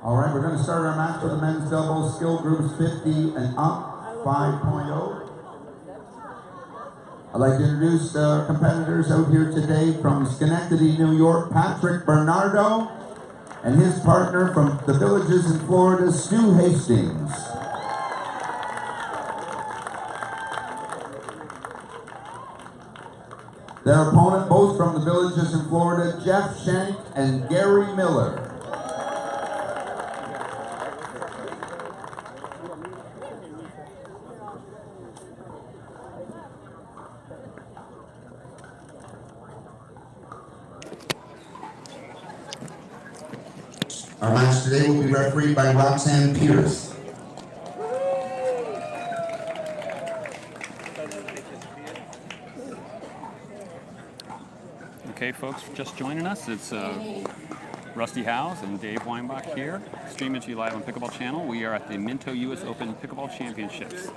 All right, we're going to start our match for the men's doubles, skill groups 50 and up, 5.0. I'd like to introduce our competitors out here today from Schenectady, New York, Patrick Bernardo, and his partner from the Villages in Florida, Stu Hastings. Their opponent, both from the Villages in Florida, Jeff Shank and Gary Miller. Our match today will be refereed by Roxanne Peters. Okay, folks, just joining us. It's Rusty Howes and Dave Weinbach here, streaming to you live on Pickleball Channel. We are at the Minto US Open Pickleball Championships.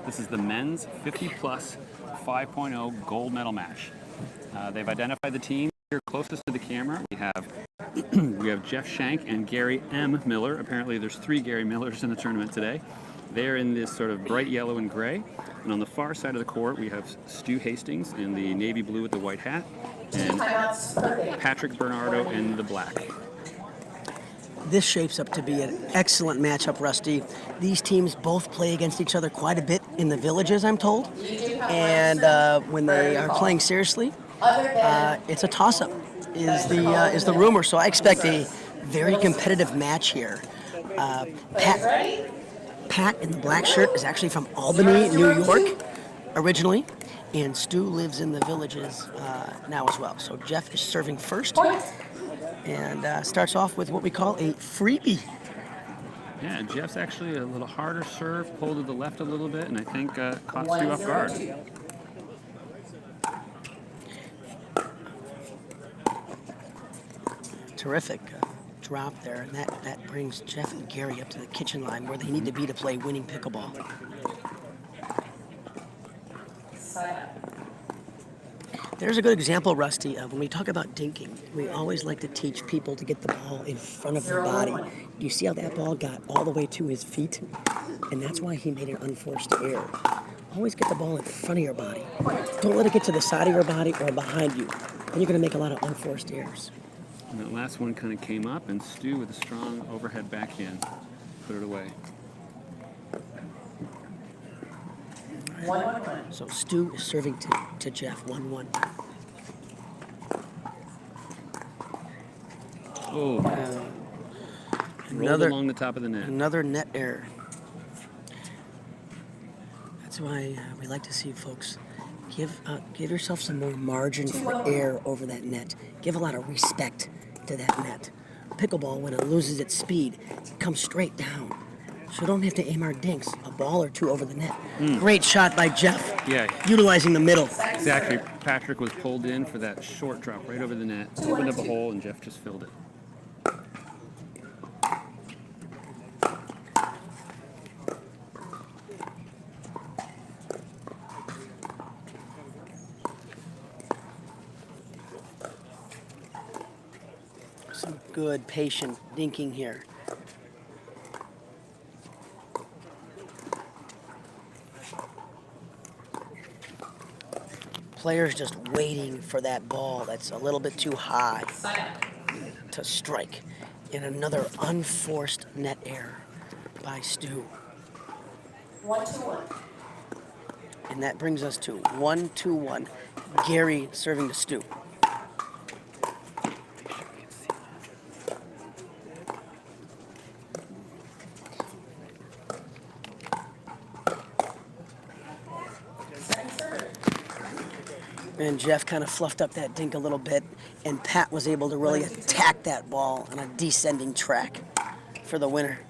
This is the men's 50-plus 5.0 gold medal match. They've identified the team here closest to the camera. We have Jeff Shank and Gary M. Miller. Apparently there's 3 Gary Millers in the tournament today. They're in this sort of bright yellow and gray. And on the far side of the court, we have Stu Hastings in the navy blue with the white hat, and Patrick Bernardo in the black. This shapes up to be an excellent matchup, Rusty. These teams both play against each other quite a bit in the Villages, I'm told. And when they are playing seriously, it's a toss-up, is the rumor. So I expect a very competitive match here. Pat in the black shirt is actually from Albany, New York, originally. And Stu lives in the Villages now as well. So Jeff is serving first and starts off with what we call a freebie. Yeah, Jeff's actually a little harder serve, pulled to the left a little bit, and I think caught Stu off guard. Terrific drop there, and that brings Jeff and Gary up to the kitchen line where they need to be to play winning pickleball. There's a good example, Rusty, of when we talk about dinking, we always like to teach people to get the ball in front of their body. Do you see how that ball got all the way to his feet? And that's why he made an unforced error. Always get the ball in front of your body. Don't let it get to the side of your body or behind you. Then you're going to make a lot of unforced errors. And that last one kind of came up, and Stu with a strong overhead backhand put it away. So Stu is serving to Jeff, 1-1. Oh, rolled along the top of the net. Another net error. That's why we like to see folks give yourself some more margin for error over that net. Give a lot of respect to that net. Pickleball, when it loses its speed, it comes straight down. So don't have to aim our dinks a ball or two over the net. Great shot by Jeff. Yeah. Utilizing the middle. Exactly. Patrick was pulled in for that short drop right over the net. Opened up a hole, and Jeff just filled it. Some good, patient dinking here. Players just waiting for that ball that's a little bit too high to strike. And another unforced net error by Stu. 1-2-1. And that brings us to 1-2-1. Gary serving to Stu. And Jeff kind of fluffed up that dink a little bit, and Pat was able to really attack that ball on a descending track for the winner.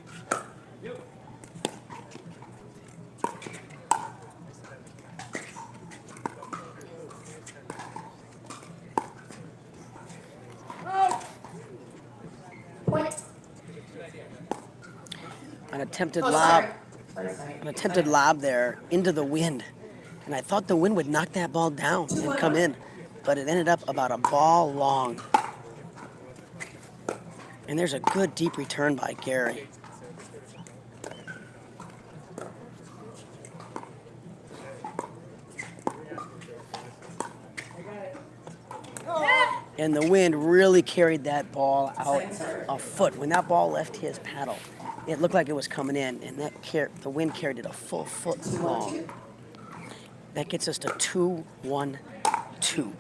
An attempted lob there into the wind. And I thought the wind would knock that ball down and come in, but it ended up about a ball long. And there's a good deep return by Gary. And the wind really carried that ball out a foot. When that ball left his paddle, it looked like it was coming in, and the wind carried it a full foot long. That gets us to 2-1-2.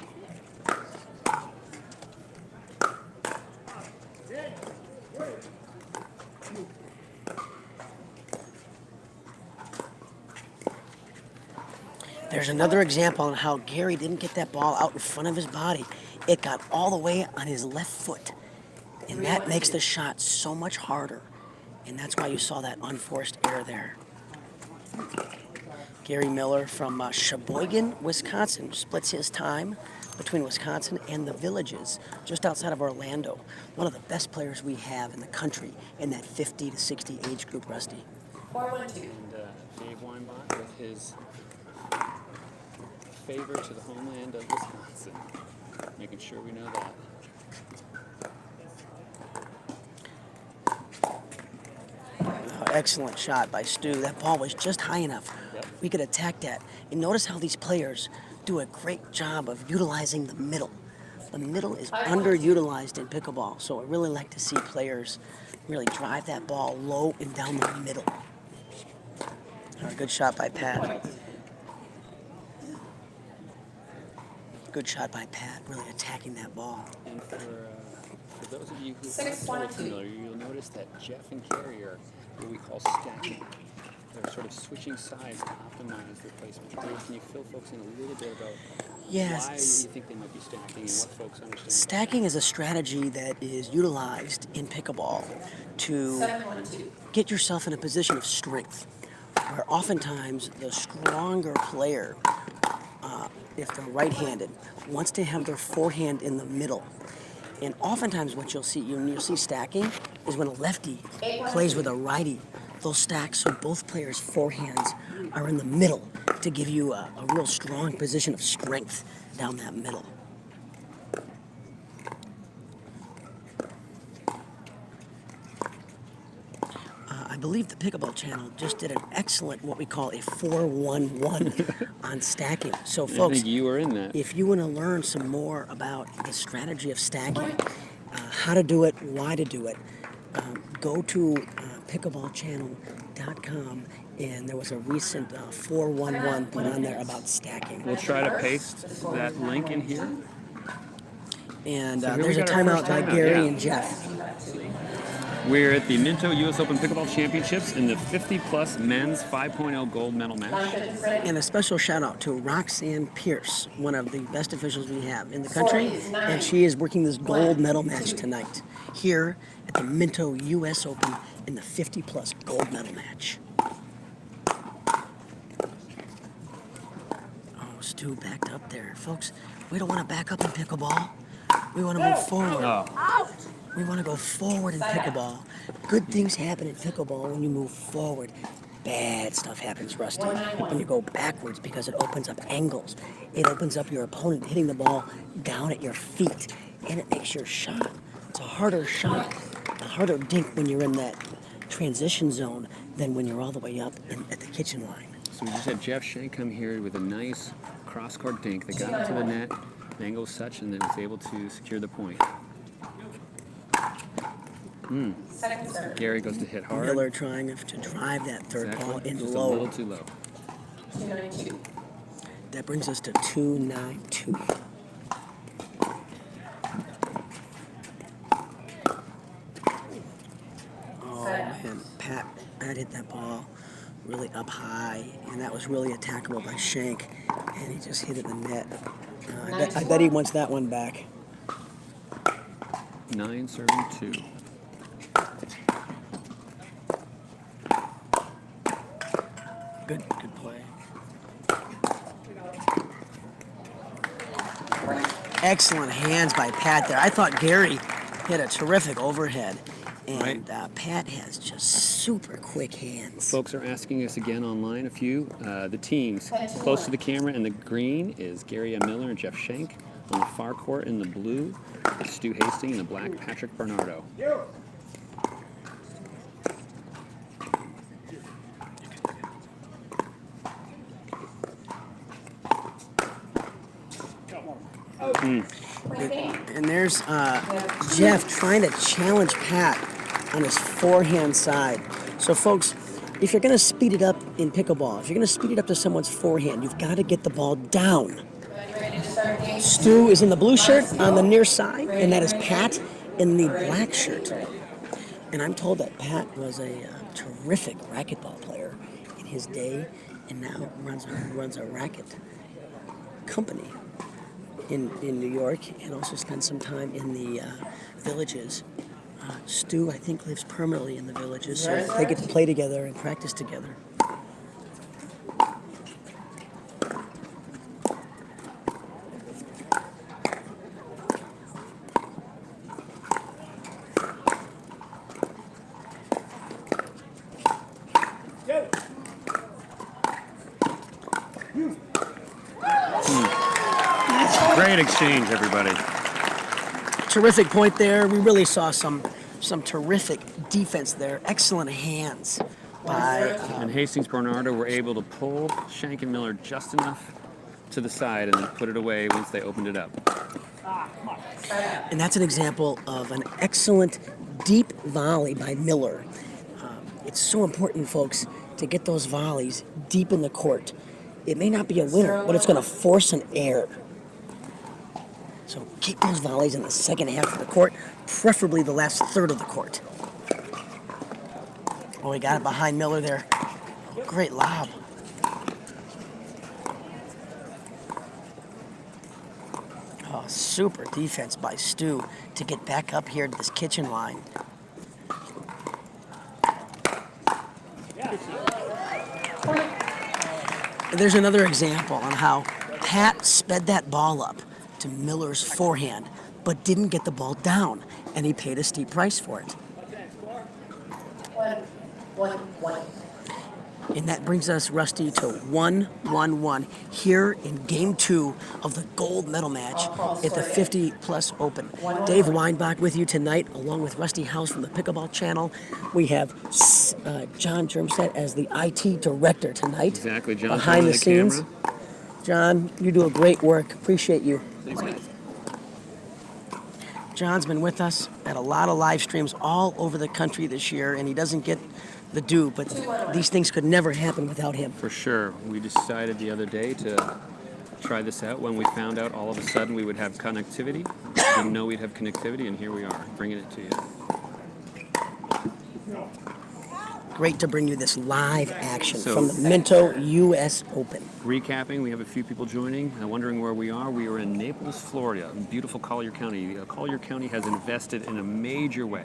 There's another example on how Gary didn't get that ball out in front of his body. It got all the way on his left foot. And that makes the shot so much harder. And that's why you saw that unforced error there. Gary Miller from Sheboygan, Wisconsin, splits his time between Wisconsin and the Villages, just outside of Orlando. One of the best players we have in the country in that 50 to 60 age group, Rusty. 4-1-2. And Dave Weinbach with his favor to the homeland of Wisconsin. Making sure we know that. Excellent shot by Stu. That ball was just high enough. Yep. We could attack that. And notice how these players do a great job of utilizing the middle. The middle is underutilized in pickleball, so I really like to see players really drive that ball low and down the middle. Good shot by Pat. Good shot by Pat, really attacking that ball. And for those of you who 6-1-2. aren't familiar, you'll notice that Jeff and Gary are what we call stacking. They're sort of switching sides to optimize their placement. Dave, can you fill folks in a little bit about why you think they might be stacking and what folks understand? Stacking is a strategy that is utilized in pickleball to 7-1-2. get yourself in a position of strength, where oftentimes the stronger player, if they're right-handed, wants to have their forehand in the middle. And oftentimes what you'll see stacking is when a lefty plays with a righty, they'll stack so both players' forehands are in the middle to give you a real strong position of strength down that middle. I believe the Pickleball channel just did an excellent, what we call a 4-1-1 on stacking. So folks, I think you were in that. if you want to learn some more about the strategy of stacking, how to do it, why to do it, go to pickleballchannel.com, and there was a recent 4-1-1 put on there about stacking. We'll try to paste that link in here. And So here there's we a got our timeout first by timeout, Gary yeah. and Jeff. We're at the Minto U.S. Open Pickleball Championships in the 50-plus men's 5.0 gold medal match. And a special shout out to Roxanne Pierce, one of the best officials we have in the country, and she is working this gold medal match tonight here at the Minto U.S. Open in the 50-plus gold medal match. Oh, Stu backed up there. Folks, we don't want to back up in pickleball. We want to move forward. Oh. We want to go forward in pickleball. Good things happen in pickleball when you move forward. Bad stuff happens, Rusty, when you go backwards, because it opens up angles. It opens up your opponent hitting the ball down at your feet, and it makes your shot. It's a harder shot, a harder dink when you're in that transition zone than when you're all the way up at the kitchen line. So we just had Jeff Shank come here with a nice cross-court dink that got into the net, the angle was such, and then was able to secure the point. Second serve. Gary goes to hit hard. Miller trying to drive that third ball in Just low. a little too low. 2-9-2. That brings us to 2-9-2. Oh man, Pat hit that ball really up high, and that was really attackable by Shank, and he just hit it in the net. I bet he wants that one back. 9 serving 2. Good play. Excellent hands by Pat there. I thought Gary hit a terrific overhead, and Pat has just super quick hands. Folks are asking us again online a few. The teams close to the camera in the green is Gary M. Miller and Jeff Shank. On the far court in the blue, Stu Hastings, and the black, Patrick Bernardo. And there's Jeff trying to challenge Pat on his forehand side. So, folks, if you're going to speed it up in pickleball, if you're going to speed it up to someone's forehand, you've got to get the ball down. Stu is in the blue shirt on the near side, and that is Pat in the black shirt. And I'm told that Pat was a terrific racquetball player in his day, and now runs a racket company in New York, and also spent some time in the villages. Stu, I think, lives permanently in the villages, so they get to play together and practice together. Great exchange, everybody. Terrific point there. We really saw some terrific defense there. Excellent hands by... And Hastings Bernardo were able to pull Shank and Miller just enough to the side and then put it away once they opened it up. And that's an example of an excellent deep volley by Miller. It's so important, folks, to get those volleys deep in the court. It may not be a winner, but it's going to force an error. So keep those volleys in the second half of the court, preferably the last third of the court. Oh, he got it behind Miller there. Great lob. Oh, super defense by Stu to get back up here to this kitchen line. And there's another example on how Pat sped that ball up to Miller's forehand, but didn't get the ball down, and he paid a steep price for it. And that brings us, Rusty, to 1-1-1 here in Game 2 of the gold medal match at the 50+ Open. Dave Weinbach with you tonight, along with Rusty House from the Pickleball Channel. We have John Germstedt as the IT director tonight. Exactly, John. Behind the scenes. Camera. John, you do a great work. Appreciate you. Thanks, guys. John's been with us at a lot of live streams all over the country this year, and he doesn't get the due, but these things could never happen without him. For sure. We decided the other day to try this out when we found out all of a sudden we would have connectivity. Didn't know we'd have connectivity, and here we are, bringing it to you. Great to bring you this live action So- from the Minto U.S. Open. Recapping, we have a few people joining, wondering where we are. We are in Naples, Florida, in beautiful Collier County. Collier County has invested in a major way.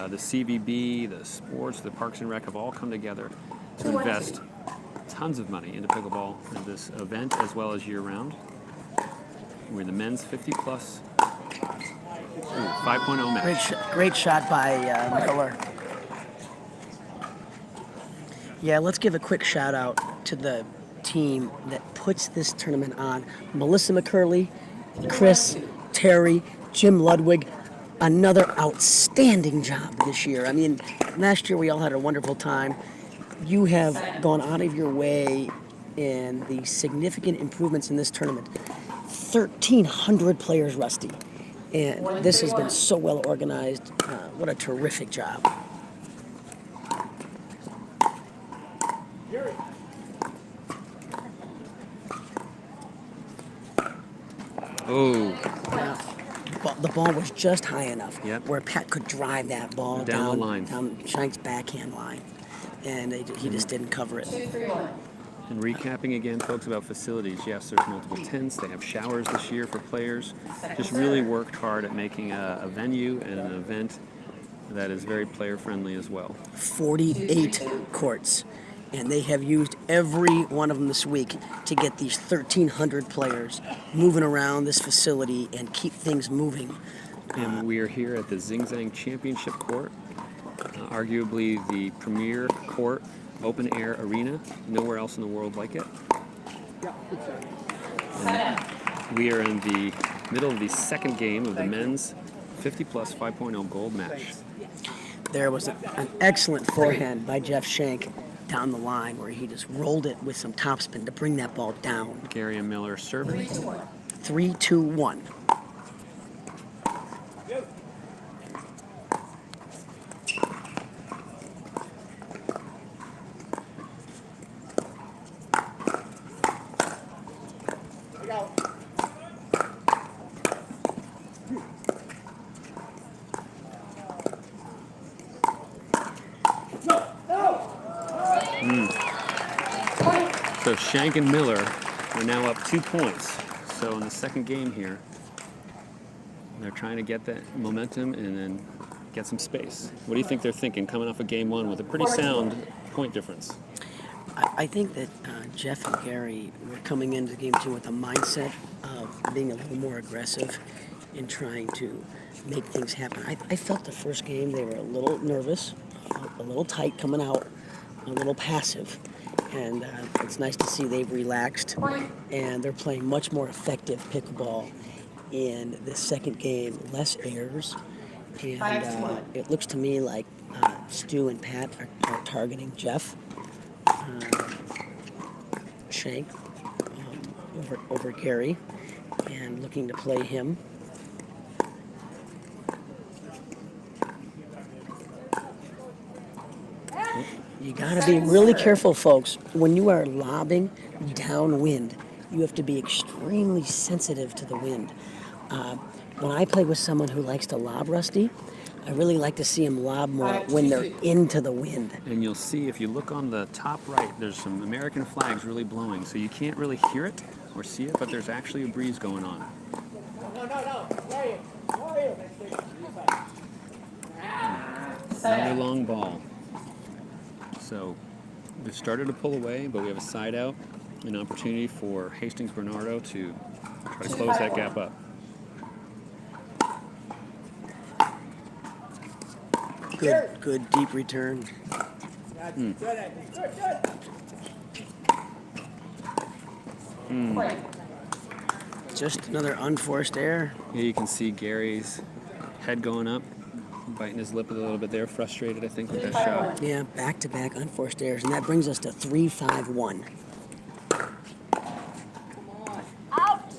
The CVB, the sports, the Parks and Rec have all come together to invest tons of money into pickleball in this event as well as year-round. We're in the men's 50+, 5.0 match. Great shot by Miller. Yeah, let's give a quick shout out to the team that puts this tournament on. Melissa McCurley, Chris, Terry, Jim Ludwig. Another outstanding job this year. I mean, last year we all had a wonderful time. You have gone out of your way in the significant improvements in this tournament. 1,300 players, Rusty. And this has been so well organized. What a terrific job. Oh, The ball was just high enough Yep. where Pat could drive that ball Down the line. down Shank's backhand line. And he just didn't cover it. 2-3-1. and recapping again, folks, about facilities. Yes, there's multiple tents. They have showers this year for players. Just really worked hard at making a venue and an event that is very player-friendly as well. 48 courts. And they have used every one of them this week to get these 1,300 players moving around this facility and keep things moving. And we are here at the Zing Zang Championship Court, arguably the premier court, open air arena. Nowhere else in the world like it. And we are in the Middle of the second game of the men's 50-plus 5.0 gold match. There was an excellent forehand by Jeff Shank down the line where he just rolled it with some topspin to bring that ball down. Gary and Miller serving. 3-2-1. So Shank and Miller are now up 2 points. So in the second game here, they're trying to get that momentum and then get some space. What do you think they're thinking coming off of game one with a pretty sound point difference? I think that Jeff and Gary were coming into game two with a mindset of being a little more aggressive in trying to make things happen. I felt the first game they were a little nervous, a little tight coming out, a little passive. And it's nice to see they've relaxed and they're playing much more effective pickleball in the second game, less errors. And it looks to me like Stu and Pat are targeting Jeff Shank over Gary and looking to play him. You gotta be really careful, folks. When you are lobbing downwind, you have to be extremely sensitive to the wind. When I play with someone who likes to lob, Rusty, I really like to see them lob more when they're into the wind. And you'll see if you look on the top right, there's some American flags really blowing. So you can't really hear it or see it, but there's actually a breeze going on. Another long ball. So we've started to pull away, but we have a side out, an opportunity for Hastings Bernardo to try to close that gap up. Good deep return. Just another unforced error. Here you can see Gary's head going up, biting his lip a little bit there, frustrated, I think, with that shot. Yeah, back-to-back unforced errors, and that brings us to 3-5-1.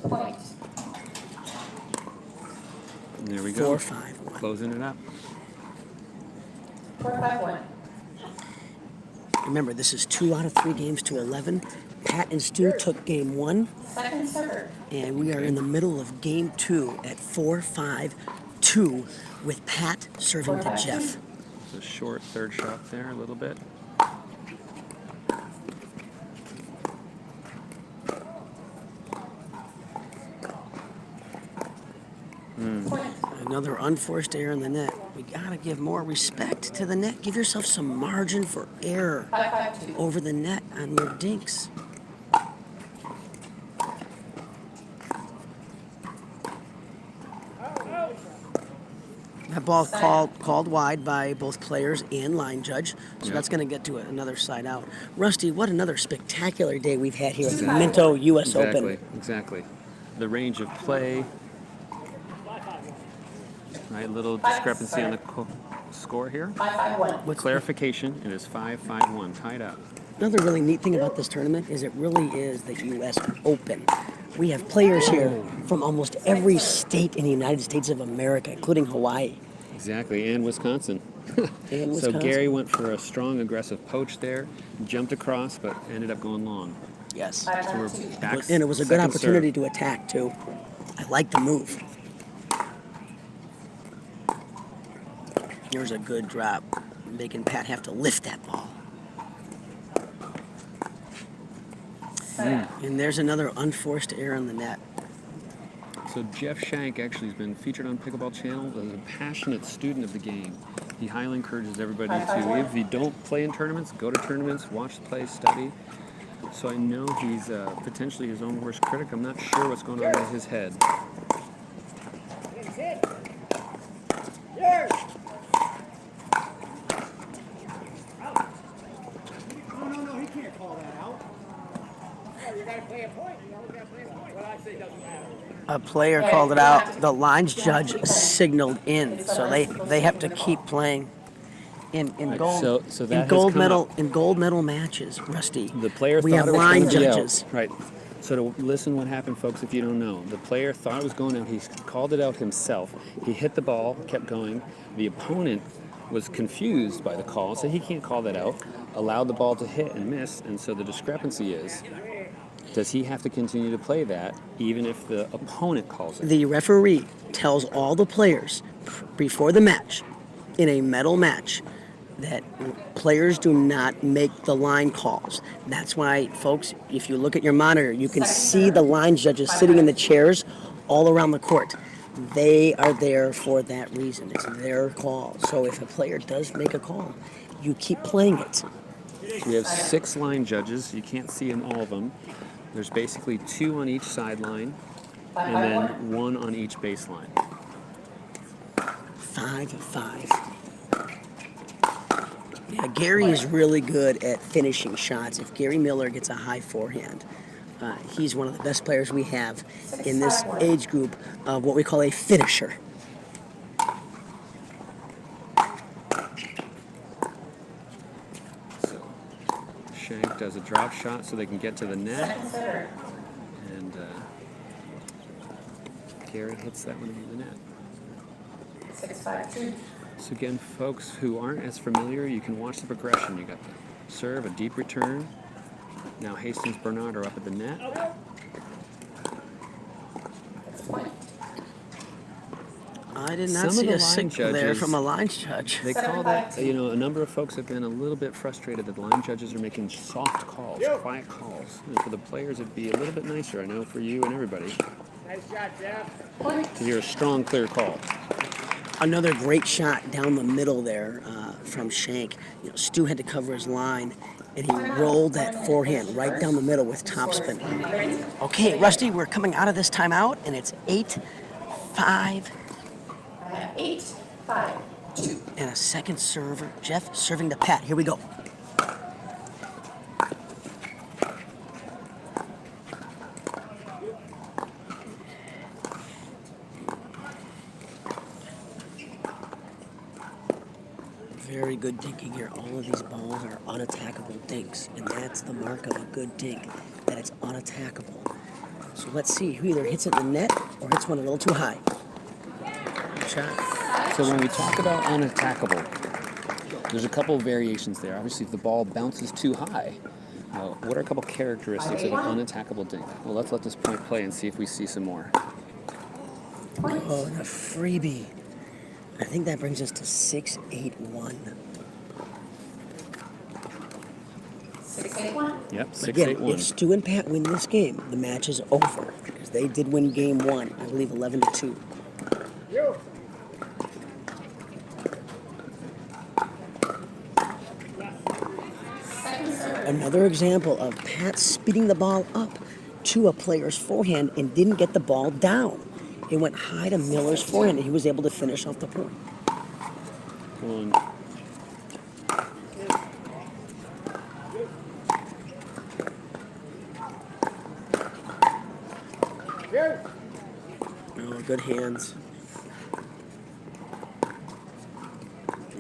Point. And there we go. 4-5-1. Closing it up. 4-5-1. Remember, this is 2 out of 3 games to 11. Pat and Stu took game 1, Second serve. and we are in the middle of game 2 at 4-5-2 with Pat serving to Jeff. It's a short third shot there a little bit. Another unforced error in the net. We gotta give more respect to the net. Give yourself some margin for error 5-5-2. over the net on your dinks. That ball called wide by both players and line judge, so that's going to get to another side out. Rusty, what another spectacular day we've had here at the Minto U.S. Open. Exactly. The range of play. Right, little discrepancy on the score here. 5-5-1. Clarification, it is 5-5-1, tied up. Another really neat thing about this tournament is it really is the U.S. Open. We have players here from almost every state in the United States of America, including Hawaii. Exactly, and Wisconsin. So Gary went for a strong, aggressive poach there, jumped across, but ended up going long. Yes. So we're back. And it was a good second opportunity serve. to attack, too. I like the move. Here's a good drop, making Pat have to lift that ball. And there's another unforced error in the net. So Jeff Shank actually has been featured on Pickleball Channel as a passionate student of the game. He highly encourages everybody to, if you don't play in tournaments, go to tournaments, watch the play, study. So I know he's potentially his own worst critic. I'm not sure what's going on in his head. No, he can't call that out. You gotta play a point. You always gotta play a point. What I say doesn't matter. A player called it out. The lines judge signaled in, so they have to keep playing. In gold so that has come up. in gold medal matches, Rusty. The player we thought have it was line going to be judges. out. Right. So to listen what happened, folks, if you don't know. The player thought it was going out. He called it out himself. He hit the ball, kept going. The opponent was confused by the call, so he can't call that out. Allowed the ball to hit and miss, and so the discrepancy is, does he have to continue to play that even if the opponent calls it? The referee tells all the players before the match, in a medal match, that players do not make the line calls. That's why, folks, if you look at your monitor, you can see the line judges sitting in the chairs all around the court. They are there for that reason. It's their call. So if a player does make a call, you keep playing it. We have 6 line judges. You can't see them, all of them. There's basically 2 on each sideline, and then 1 on each baseline. 5-5. Yeah, Gary is really good at finishing shots. If Gary Miller gets a high forehand, he's one of the best players we have in this age group of what we call a finisher. So Shank does a drop shot so they can get to the net. And Gary hits that one into the net. 6-5-2. So again, folks who aren't as familiar, you can watch the progression. You got the serve, a deep return. Now Hastings Bernardo up at the net. I did not Some see of the a signal line there judges- from a line judge. They call that, a number of folks have been a little bit frustrated that the line judges are making soft calls, quiet calls. And for the players, it'd be a little bit nicer, I know, for you and everybody, Nice shot, Jeff. to hear a strong, clear call. Another great shot down the middle there from Shank. Stu had to cover his line, and he rolled that forehand right down the middle with topspin. Okay, Rusty, we're coming out of this timeout, and it's 8-5. 8-5-2. And a second server. Jeff serving to Pat. Here we go. Very good dinking here. All of these balls are unattackable dinks, and that's the mark of a good dink, that it's unattackable. So let's see who either hits it in the net or hits one a little too high. Good shot. So when we talk about unattackable, there's a couple of variations there. Obviously, if the ball bounces too high, what are a couple characteristics of an unattackable dink? Well, let's let this point play and see if we see some more. Oh, and a freebie. I think that brings us to 6-8-1. 6-8-1. Yep, Again, 6-8-1. if Stu and Pat win this game, the match is over because they did win game 1, I believe 11-2. You. Another example of Pat speeding the ball up to a player's forehand and didn't get the ball down. It went high to Miller's forehand and he was able to finish off the point. One. Oh, good hands.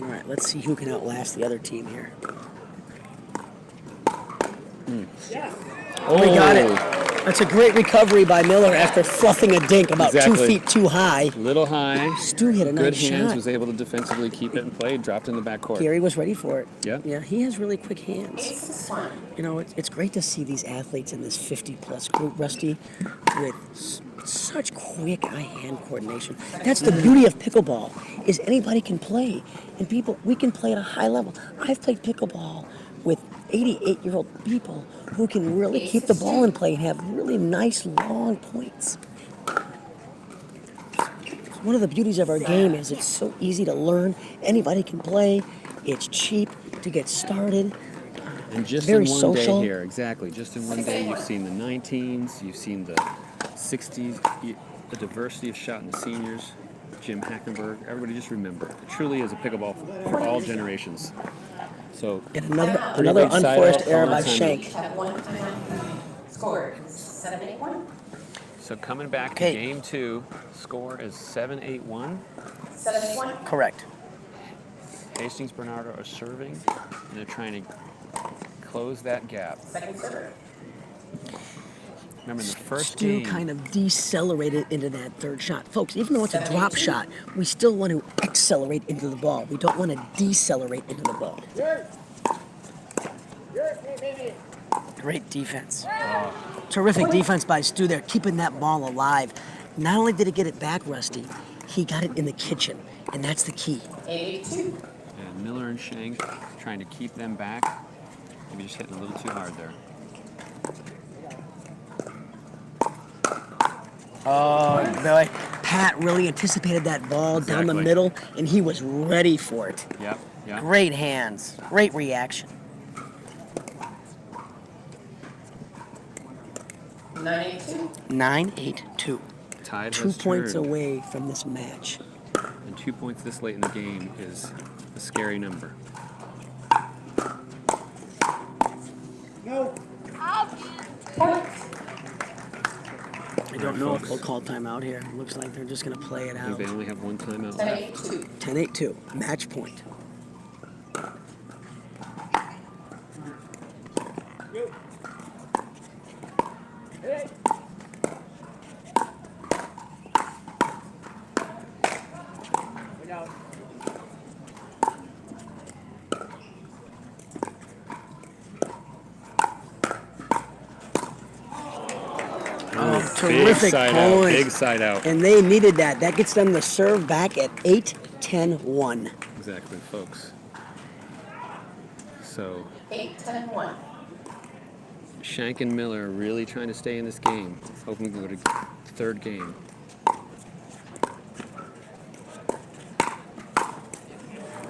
All right, let's see who can outlast the other team here. Oh, We got it. That's a great recovery by Miller after fluffing a dink about 2 Exactly. feet too high. Little high. Stu hit a Good nice hands, shot. was able to defensively keep it in play, dropped in the backcourt. Gary was ready for it. Yeah. Yeah, he has really quick hands. 6-1. It's great to see these athletes in this 50-plus group, Rusty, with such quick eye-hand coordination. That's the beauty of pickleball, is anybody can play. And we can play at a high level. I've played pickleball with 88-year-old people who can really keep the ball in play and have really nice, long points. One of the beauties of our game is it's so easy to learn. Anybody can play. It's cheap to get started. And just Very in one social. day here, exactly. Just in one day, you've seen the 19s, you've seen the 60s, the diversity of shot in the seniors, Jim Hackenberg. Everybody just remember, it truly is a pickleball for all generations. So And another great side unforced out error all by the time. Shank. Have one time. Score 7-8-1. So So coming back to game 2, score is 7-8-1. 7-1. Correct. Hastings Bernardo are serving, and they're trying to close that gap. Second server. Remember, in the first Stu game, kind of decelerated into that third shot. Folks, even though it's a drop shot, we still want to accelerate into the ball. We don't want to decelerate into the ball. Great defense. Terrific defense by Stu there, keeping that ball alive. Not only did he get it back, Rusty, he got it in the kitchen, and that's the key. 8-2. and Miller and Shank trying to keep them back. Maybe just hitting a little too hard there. Oh, boy. Pat really anticipated that ball down the Exactly. middle, and he was ready for it. Yep, yep. Great hands. Great reaction. 9-8-2. 9-8-2. Tide 2 has points turned, away from this match. and 2 points this late in the game is a scary number. No. Point. I don't know if they'll call timeout here. Looks like they're just going to play it I out. think they only have one timeout left. 10-8-2. 10-8-2. Match point. Hey. Way down. Oh, Big terrific side out, point. big side out. And they needed that. That gets them to serve back at 8-10-1. Exactly, folks. So 8-10-1. Shank and Miller are really trying to stay in this game, hoping to go to third game.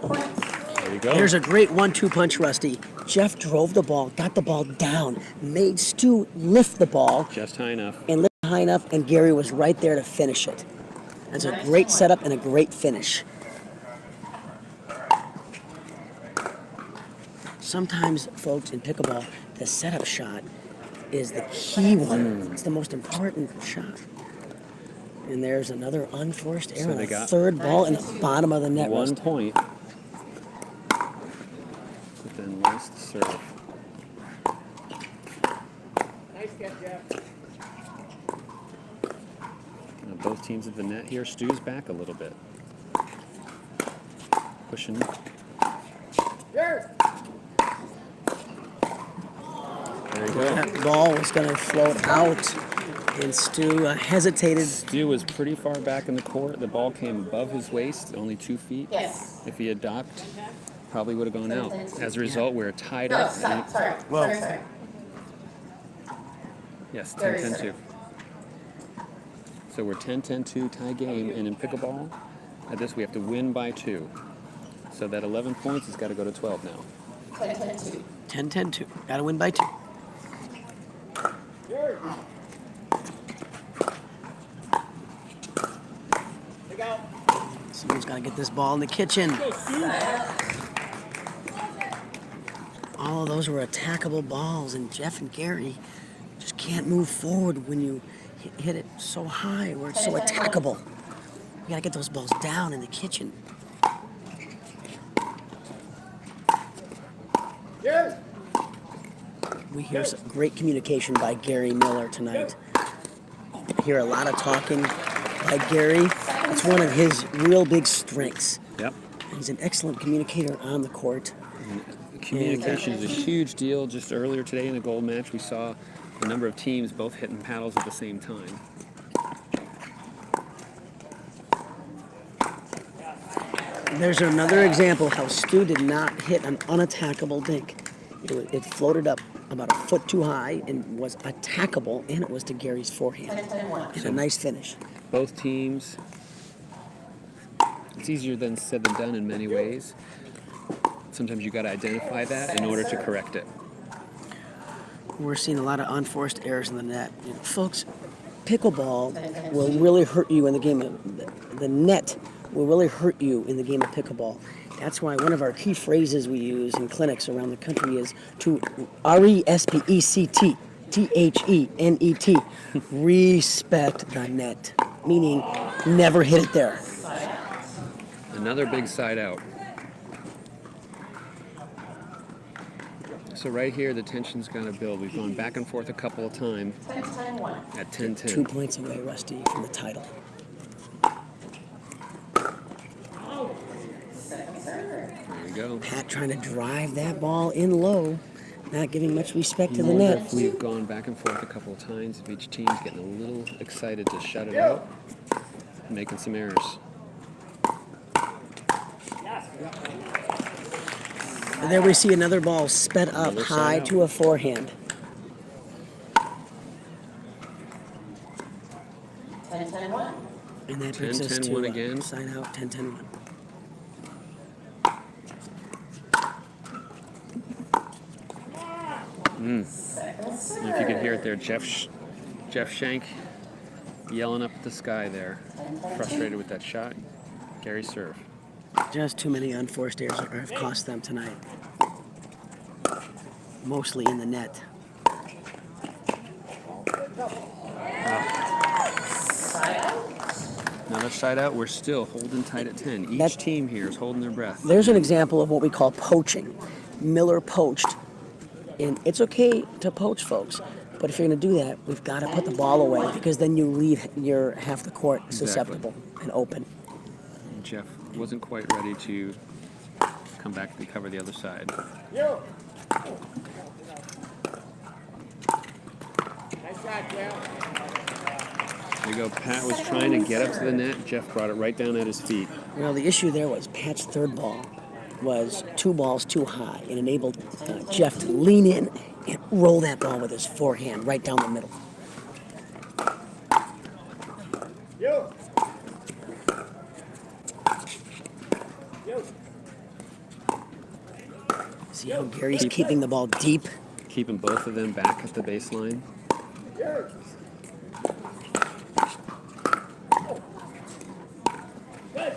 Point. There you go. There's a great 1-2 punch, Rusty. Jeff drove the ball, got the ball down, made Stu lift the ball, Just high enough. and lift it high enough, and Gary was right there to finish it. That's a great setup and a great finish. Sometimes, folks, in pickleball, the setup shot is the key one. It's the most important shot. And there's another unforced error, So they a got third ball in the bottom of the net. 1 Rusty. point. But then lost the serve. Nice catch, Jeff. Now both teams at the net here. Stu's back a little bit. Pushing. Here. There you go. That ball was going to float out, and Stu hesitated. Stu was pretty far back in the court. The ball came above his waist, only 2 feet. Yes. If he had docked, probably would have gone out. As a result, we're tied No, up. stop. Sorry. Whoa. Sorry. Yes, Very 10-10-2. So we're 10-10-2 tie game, and in pickleball, at this we have to win by 2. So that 11 points has got to go to 12 now. 10-10-2. 10-10-2. Got to win by 2. Here. Look out. Someone's got to get this ball in the kitchen. All of those were attackable balls, and Jeff and Gary just can't move forward when you hit it so high where it's so attackable. You got to get those balls down in the kitchen. Here. We hear some great communication by Gary Miller tonight. I hear a lot of talking by Gary. It's one of his real big strengths. Yep. He's an excellent communicator on the court. Communication is a huge deal. Just earlier today in the gold match, we saw a number of teams both hitting paddles at the same time. There's another example how Stu did not hit an unattackable dink. It floated up about a foot too high and was attackable, and it was to Gary's forehand. 10-10-1. And a nice finish. Both teams, it's easier than said than done in many ways. Sometimes you got to identify that in order to correct it. We're seeing a lot of unforced errors in the net. You know, folks, pickleball will really hurt you in the game of the net will really hurt you in the game of pickleball. That's why one of our key phrases we use in clinics around the country is to RESPECT, T-H-E-N-E-T. Respect the net, meaning never hit it there. Another big side out. So right here, the tension's going to build. We've gone back and forth a couple of times 10-10-1. at 10-10. 2 points away, Rusty, from the title. Second serve. There we go. Pat trying to drive that ball in low, not giving much respect to the Wonder net. if we've gone back and forth a couple of times, if each team's getting a little excited to shut it out, making some errors. And there we see another ball sped up Another side high out. to a forehand. 10-10-1. And that brings us 10-10-1 to again. side out 10-10-1. Second serve. If you can hear it there, Jeff Shank yelling up at the sky there, frustrated with that shot. Gary serve. Just too many unforced errors have cost them tonight. Mostly in the net. Side out. Another side out. We're still holding tight at 10. Each That's- team here is holding their breath. There's an example of what we call poaching. Miller poached. And it's okay to poach, folks. But if you're going to do that, we've got to put the ball away because then you leave your half the court susceptible and open. Jeff wasn't quite ready to come back and cover the other side. You. Nice shot, Jeff. There you go. Pat was trying to get up to the net. Jeff brought it right down at his feet. Well, the issue there was Pat's third ball was 2 balls too high. It enabled Jeff to lean in and roll that ball with his forehand right down the middle. You. You. See how Gary's keeping the ball deep? Keeping both of them back at the baseline. You.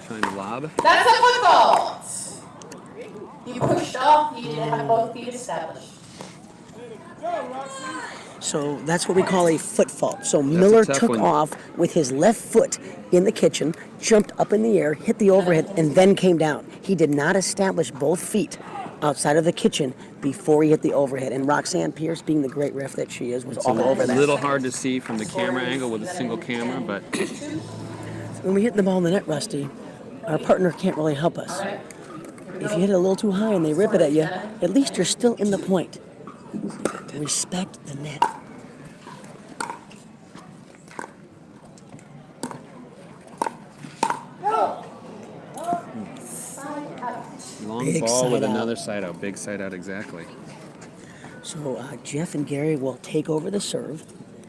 Trying to lob. That's a football. You pushed off. You didn't have both feet established. So that's what we call a foot fault. So Miller tough took one. off with his left foot in the kitchen, jumped up in the air, hit the overhead, and then came down. He did not establish both feet outside of the kitchen before he hit the overhead. And Roxanne Pierce, being the great ref that she is, was all over A that. little hard to see from the camera angle with a single camera, but When we hit the ball in the net, Rusty, our partner can't really help us. If you hit it a little too high and they rip it at you, at least you're still in the point. Respect the net. Side out. long Big ball with side out. another side out. Big side out, exactly. So Jeff and Gary will take over the serve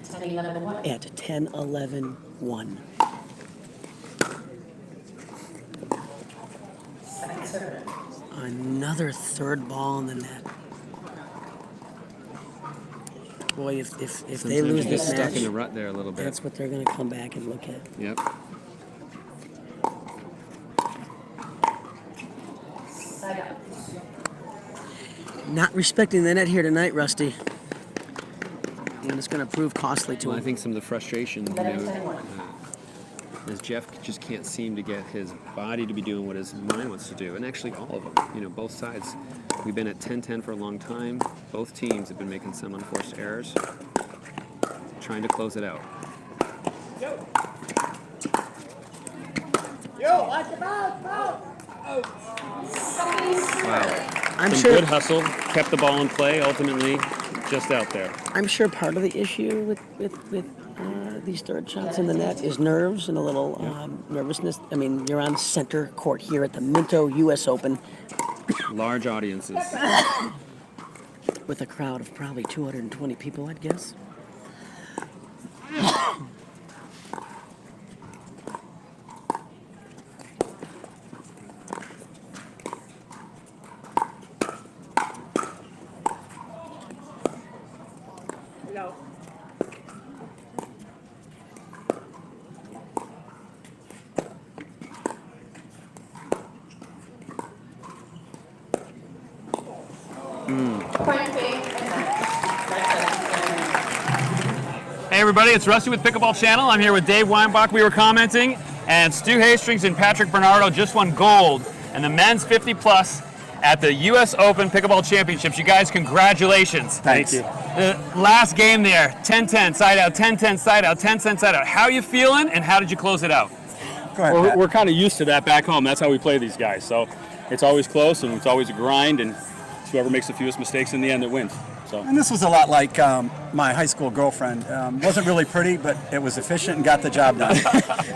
10-11-1. at 10-11-1. Second serve. Another third ball in the net. Boy, if they Sometimes lose you get this stuck match, in the rut there a little bit. that's what they're going to come back and look at. Yep. Side out. Not respecting the net here tonight, Rusty. And it's going to prove costly to Well, I him. think some of the frustration, 11-10-1. is Jeff just can't seem to get his body to be doing what his mind wants to do, and actually all of them. Both sides. We've been at 10-10 for a long time. Both teams have been making some unforced errors, trying to close it out. You. Watch him out. Second serve. Wow. I'm Some sure. good hustle, kept the ball in play, ultimately just out there. I'm sure part of the issue with these third shots in the net is nerves and a little nervousness. I mean, you're on center court here at the Minto U.S. Open Large audiences. with a crowd of probably 220 people, I'd guess. You. Point big and match. Hey everybody, it's Rusty with Pickleball Channel. I'm here with Dave Weinbach. We were commenting, and Stu Hastings and Patrick Bernardo just won gold in the men's 50 plus at the U.S. Open Pickleball Championships. You guys, congratulations. Thank you. The last game there, 10-10 side out, 10-10 side out, 10-10 side out. How are you feeling, and how did you close it out? Go ahead, Well, Pat. we're kind of used to that back home. That's how we play these guys. So it's always close, and it's always a grind, and it's whoever makes the fewest mistakes in the end that wins. So. And this was a lot like my high school girlfriend. Wasn't really pretty, but it was efficient and got the job done.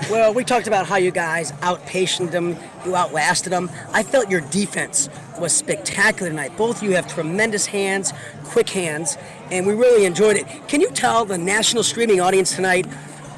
Well, we talked about how you guys outpatiented them, you outlasted them. I felt your defense was spectacular tonight. Both of you have tremendous hands, quick hands, and we really enjoyed it. Can you tell the national streaming audience tonight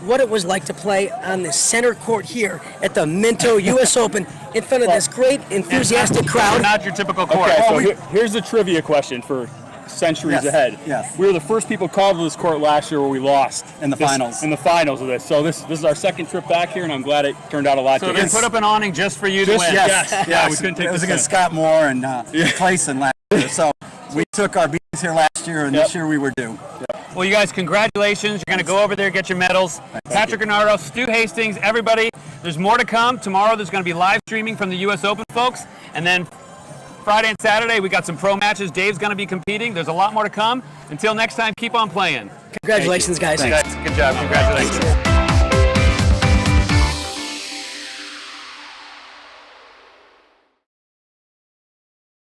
what it was like to play on the center court here at the Minto U.S. Open in front of this great, enthusiastic crowd? Not your typical court. Okay, so we- here's the trivia question for centuries Yes, ahead. yes. We were the first people called to this court last year where we lost In the finals. In the finals of this. So this is our second trip back here, and I'm glad it turned out a lot So they different. put up an awning just for you to win. Yes, Yeah, we couldn't take it was this against down. Scott Moore and Clayson last year. So we took our beatings here last year, and this year we were due. Well, you guys, congratulations. You're going to go over there, get your medals. Patrick Bernardo, Stu Hastings, everybody. There's more to come. Tomorrow there's going to be live streaming from the U.S. Open, folks. And then Friday and Saturday, we got some pro matches. Dave's going to be competing. There's a lot more to come. Until next time, keep on playing. Congratulations, guys. Good job. Congratulations.